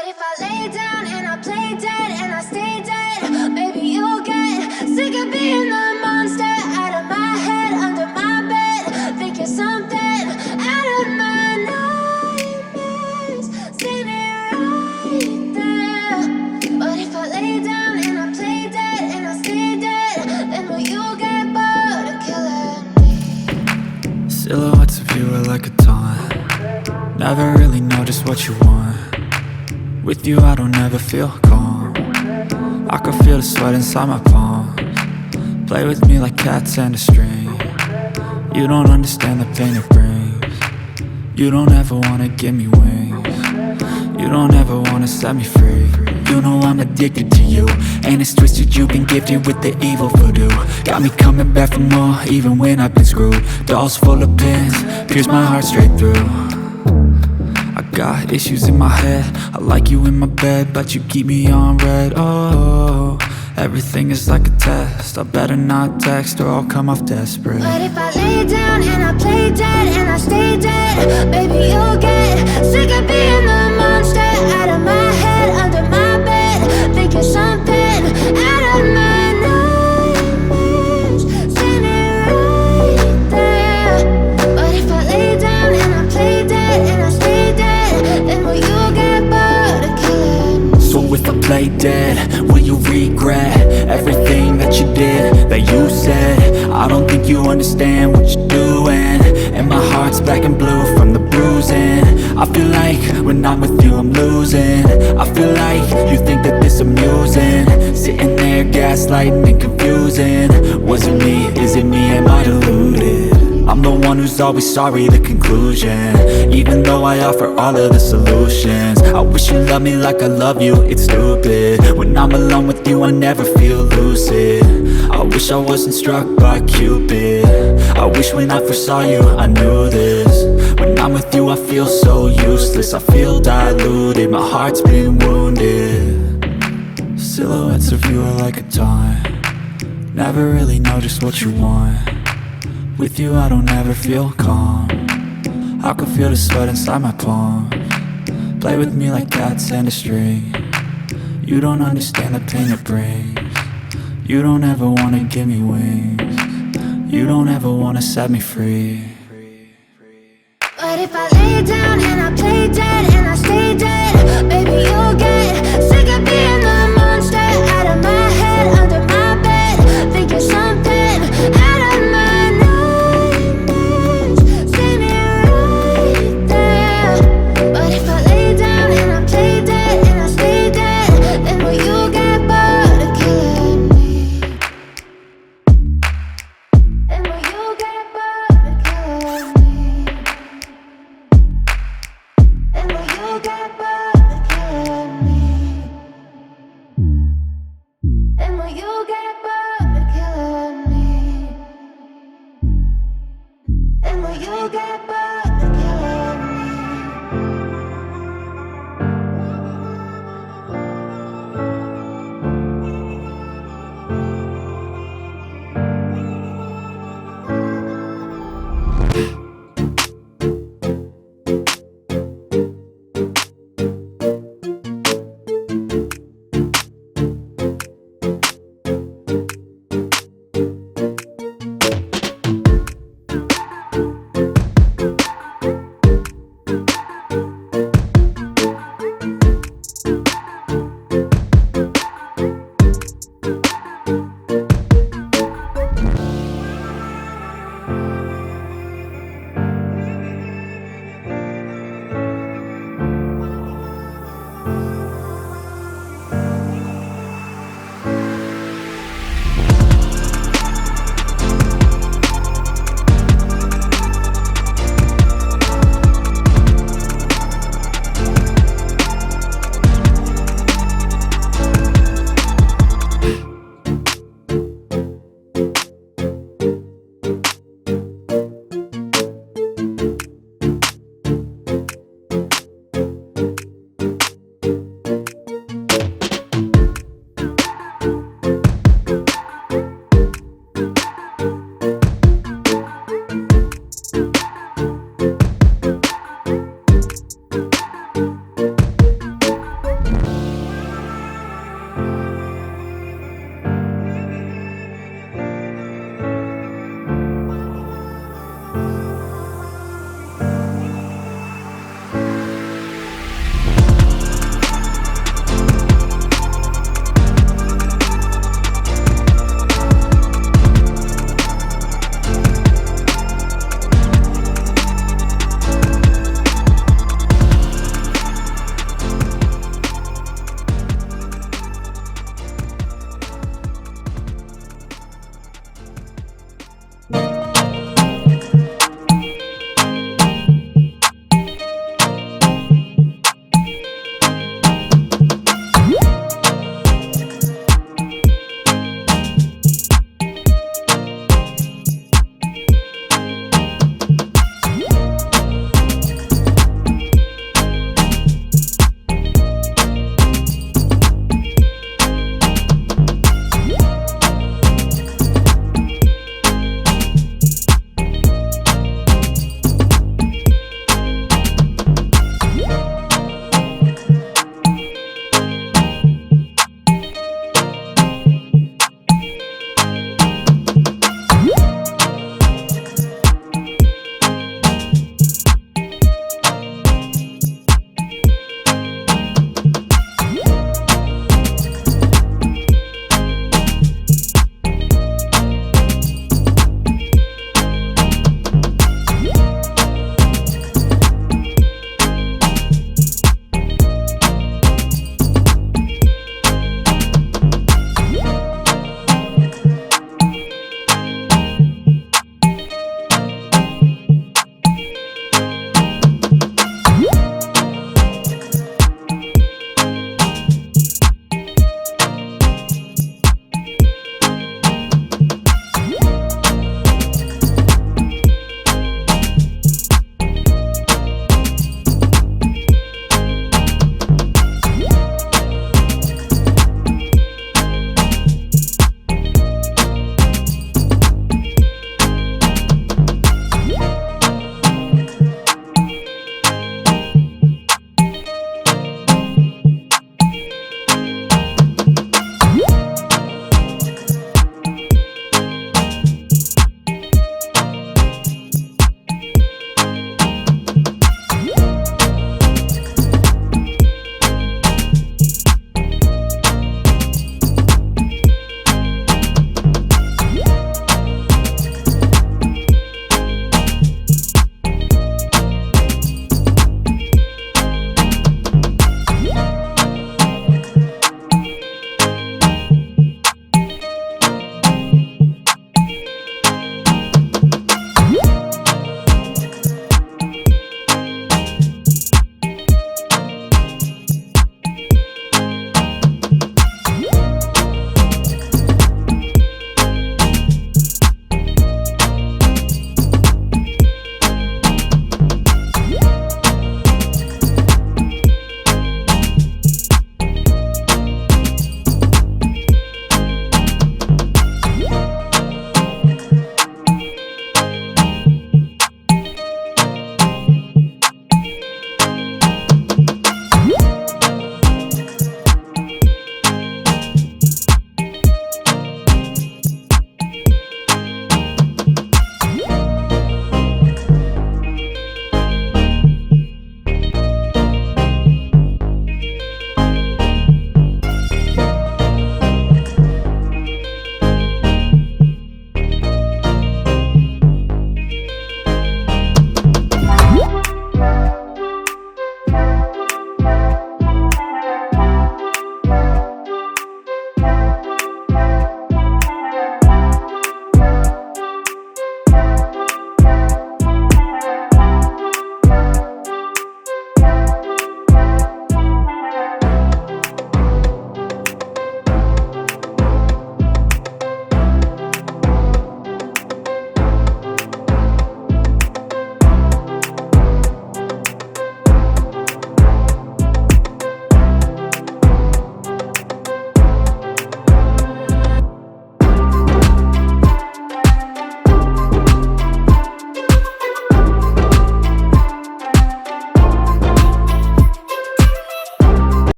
if I lay down and I play dead and I stay dead? Maybe you'll get sick of being the monster out of my head, under my bed. Think you're something out of my nightmares, standing right there. But if I lay down and I play dead and I stay dead, then will you get bored of killing me? Silhouettes of you are like a taunt. Never really know just what you want. With you I don't ever feel calm. I can feel the sweat inside my palms. Play with me like cats and a string. You don't understand the pain it brings. You don't ever wanna give me wings. You don't ever wanna set me free. You know I'm addicted to you, and it's twisted, you've been gifted with the evil voodoo. Got me coming back for more, even when I've been screwed. Dolls full of pins, pierce my heart straight through. I got issues in my head, I like you in my bed, but you keep me on red. Oh, everything is like a test, I better not text or I'll come off desperate. But if I lay down and I play dead and I stay dead, baby you'll get sick of being the monster out of my head, under my bed. Think you're something out of my nightmares, standing right there. But if I lay down and I play dead and I stay dead, then will you get bored of killing me? So if I play dead, will you regret everything that you did, that you said? I don't think you understand what you're doing, and my heart's black and blue from the bruising. I feel like when I'm with you I'm losing. I feel like you think that this amusing, sitting there gaslighting and confusing. Was it me? Is it me? Am I deluded? I'm the one who's always sorry, the conclusion, even though I offer all of the solutions. I wish you loved me like I love you, it's stupid. When I'm alone with you I never feel lucid. I wish I wasn't struck by Cupid. I wish when I first saw you I knew this. When I'm with you I feel so useless, I feel diluted, my heart's been wounded. Silhouettes of you are like a taunt. Never really know just what you want. With you I don't ever feel calm. I can feel the sweat inside my palms. Play with me like cats and a string. You don't understand the pain it brings. You don't ever wanna give me wings. You don't ever wanna set me free. But if I lay down and I play dead